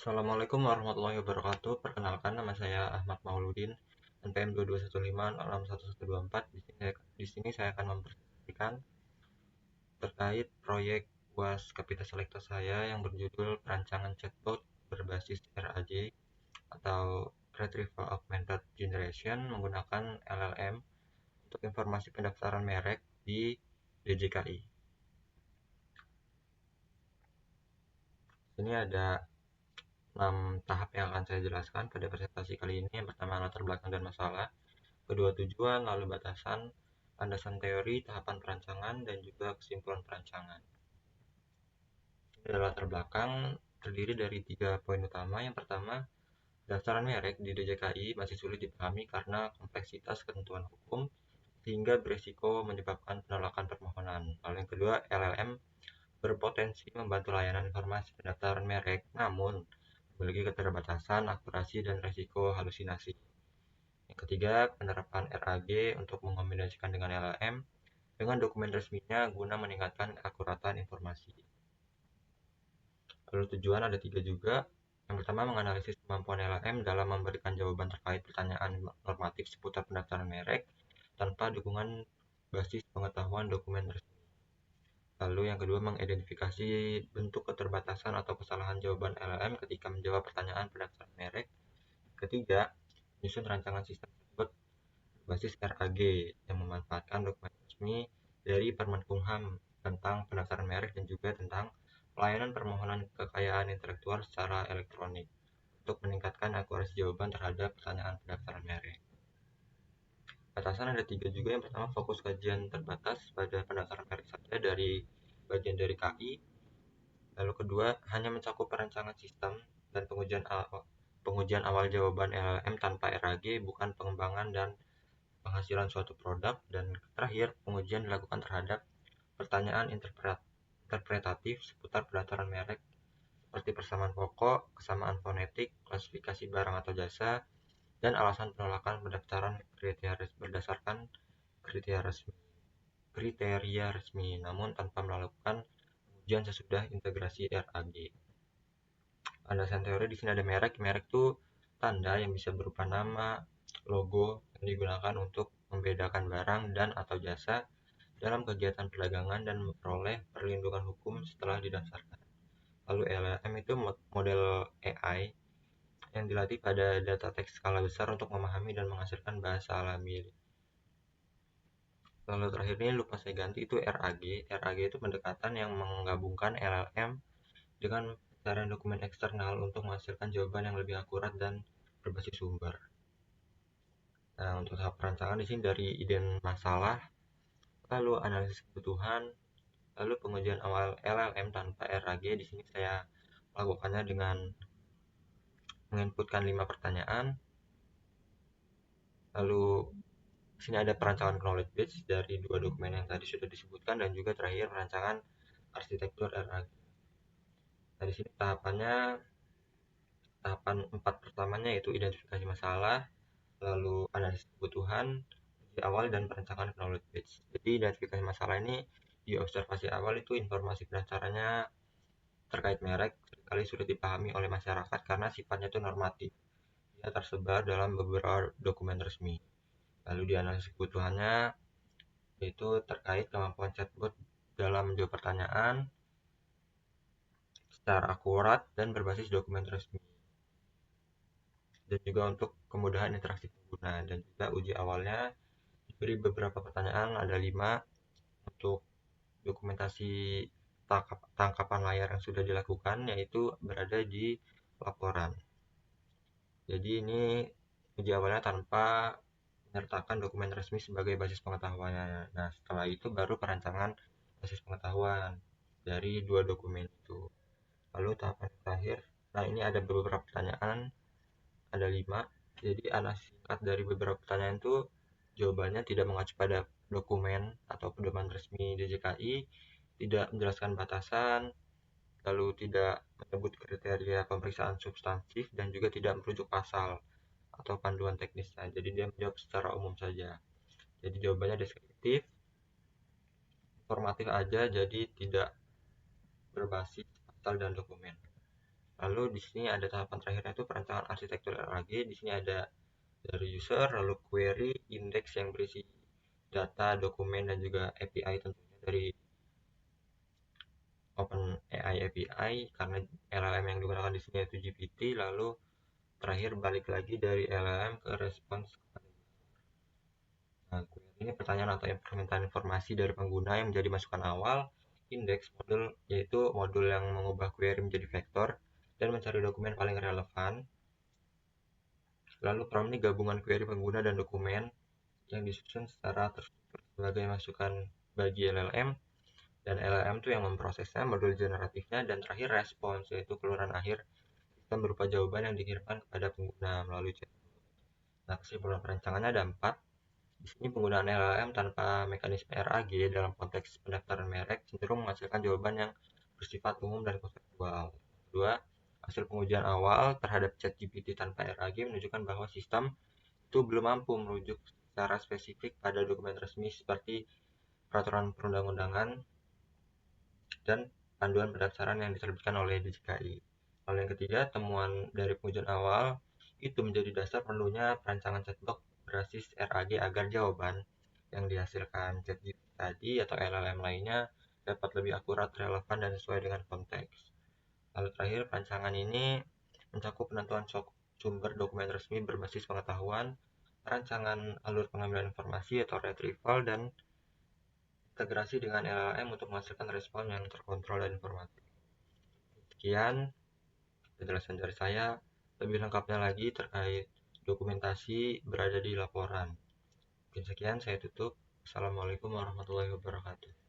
Assalamualaikum warahmatullahi wabarakatuh. Perkenalkan, nama saya Ahmad Mauludin, NPM 2215661124. Di sini saya akan mempresentasikan terkait proyek UAS Kapita Selekta saya yang berjudul perancangan chatbot berbasis RAG atau Retrieval Augmented Generation menggunakan LLM untuk informasi pendaftaran merek di DJKI. Ini ada 6 tahap yang akan saya jelaskan pada presentasi kali ini. Yang pertama, latar belakang dan masalah. Kedua, tujuan, lalu batasan, landasan teori, tahapan perancangan, dan juga kesimpulan perancangan. Ini adalah latar belakang, terdiri dari 3 poin utama. Yang pertama, pendaftaran merek di DJKI masih sulit dipahami karena kompleksitas ketentuan hukum sehingga berisiko menyebabkan penolakan permohonan. Lalu yang kedua, LLM berpotensi membantu layanan informasi pendaftaran merek, namun memiliki keterbatasan, akurasi, dan risiko halusinasi. Yang ketiga, penerapan RAG untuk mengombinasikan dengan LLM dengan dokumen resminya guna meningkatkan akuratan informasi. Lalu tujuan ada 3 juga. Yang pertama, menganalisis kemampuan LLM dalam memberikan jawaban terkait pertanyaan normatif seputar pendaftaran merek tanpa dukungan basis pengetahuan dokumen resmi. Lalu yang kedua, mengidentifikasi bentuk keterbatasan atau kesalahan jawaban LLM ketika menjawab pertanyaan pendaftaran merek. Ketiga, menyusun rancangan sistem tersebut berbasis RAG yang memanfaatkan dokumen resmi dari Permenkumham tentang pendaftaran merek dan juga tentang pelayanan permohonan kekayaan intelektual secara elektronik untuk meningkatkan akurasi jawaban terhadap pertanyaan pendaftaran merek. Batasan ada 3 juga. Yang pertama, fokus kajian terbatas pada pendaftaran merek saja dari bagian dari KI. Lalu kedua, hanya mencakup perancangan sistem dan pengujian awal jawaban LLM tanpa RAG, bukan pengembangan dan penghasilan suatu produk. Dan terakhir, pengujian dilakukan terhadap pertanyaan interpretatif seputar pendaftaran merek seperti persamaan pokok, kesamaan fonetik, klasifikasi barang atau jasa, dan alasan penolakan pendaftaran berdasarkan kriteria resmi, namun tanpa melakukan ujian sesudah integrasi RAG. Landasan teori di sini ada merek. Merek itu tanda yang bisa berupa nama, logo yang digunakan untuk membedakan barang dan atau jasa dalam kegiatan perdagangan dan memperoleh perlindungan hukum setelah didaftarkan. Lalu LLM itu model AI yang dilatih pada data teks skala besar untuk memahami dan menghasilkan bahasa alami. Lalu terakhir ini lupa saya ganti, itu RAG. RAG itu pendekatan yang menggabungkan LLM dengan pencarian dokumen eksternal untuk menghasilkan jawaban yang lebih akurat dan berbasis sumber. Nah, untuk tahap perancangan di sini dari ide masalah, lalu analisis kebutuhan, lalu pengujian awal LLM tanpa RAG. Di sini saya melakukannya dengan menginputkan 5 pertanyaan. Lalu di sini ada perancangan knowledge base dari 2 dokumen yang tadi sudah disebutkan, dan juga terakhir perancangan arsitektur RAG. Nah, di sini tahapan 4 pertamanya yaitu identifikasi masalah, lalu analisis kebutuhan, uji awal, dan perancangan knowledge base. Jadi identifikasi masalah ini di observasi awal itu informasi pendaftarannya terkait merek sekali sudah dipahami oleh masyarakat karena sifatnya itu normatif. Ia tersebar dalam beberapa dokumen resmi. Lalu di analisis kebutuhannya yaitu terkait kemampuan chatbot dalam menjawab pertanyaan secara akurat dan berbasis dokumen resmi. Dan juga untuk kemudahan interaksi pengguna. Dan juga uji awalnya diberi beberapa pertanyaan, ada 5 untuk dokumentasi tangkapan layar yang sudah dilakukan, yaitu berada di laporan. Jadi ini uji awalnya tanpa menyertakan dokumen resmi sebagai basis pengetahuannya. Nah, setelah itu baru perancangan basis pengetahuan dari 2 dokumen itu. Lalu tahapan terakhir, nah ini ada beberapa pertanyaan, ada 5. Jadi analisis singkat dari beberapa pertanyaan itu jawabannya tidak mengacu pada dokumen atau pedoman resmi DJKI, tidak menjelaskan batasan, lalu tidak menyebut kriteria pemeriksaan substantif, dan juga tidak merujuk pasal atau panduan teknisnya. Jadi dia menjawab secara umum saja. Jadi jawabannya deskriptif, informatif aja, jadi tidak berbasis pasal dan dokumen. Lalu di sini ada tahapan terakhirnya itu perancangan arsitektur RAG. Di sini ada dari user, lalu query, index yang berisi data, dokumen, dan juga API tentunya dari OpenAI API karena LLM yang digunakan di sini itu GPT. Lalu terakhir balik lagi dari LLM ke respons. Nah, ini pertanyaan atau permintaan informasi dari pengguna yang menjadi masukan awal. Index modul yaitu modul yang mengubah query menjadi vektor dan mencari dokumen paling relevan. Lalu prompt ini gabungan query pengguna dan dokumen yang disusun secara terstruktur sebagai masukan bagi LLM, dan LLM itu yang memprosesnya, modul generatifnya, dan terakhir respons yaitu keluaran akhir sistem berupa jawaban yang dikirimkan kepada pengguna melalui chat. Nah, kesimpulan perancangannya ada 4. Di sini penggunaan LLM tanpa mekanisme RAG dalam konteks pendaftaran merek cenderung menghasilkan jawaban yang bersifat umum dan konseptual. Kedua, hasil pengujian awal terhadap ChatGPT tanpa RAG menunjukkan bahwa sistem itu belum mampu merujuk secara spesifik pada dokumen resmi seperti peraturan perundang-undangan dan panduan pendaftaran yang diterbitkan oleh DJKI. Lalu yang ketiga, temuan dari pengujian awal itu menjadi dasar perlunya perancangan chatbot berbasis RAG agar jawaban yang dihasilkan ChatGPT tadi atau LLM lainnya dapat lebih akurat, relevan, dan sesuai dengan konteks. Lalu terakhir, perancangan ini mencakup penentuan sumber dokumen resmi berbasis pengetahuan, perancangan alur pengambilan informasi atau retrieval, dan integrasi dengan LLM untuk menghasilkan respon yang terkontrol dan informatif. Sekian penjelasan dari saya. Lebih lengkapnya lagi terkait dokumentasi berada di laporan. Mungkin sekian, saya tutup. Assalamualaikum warahmatullahi wabarakatuh.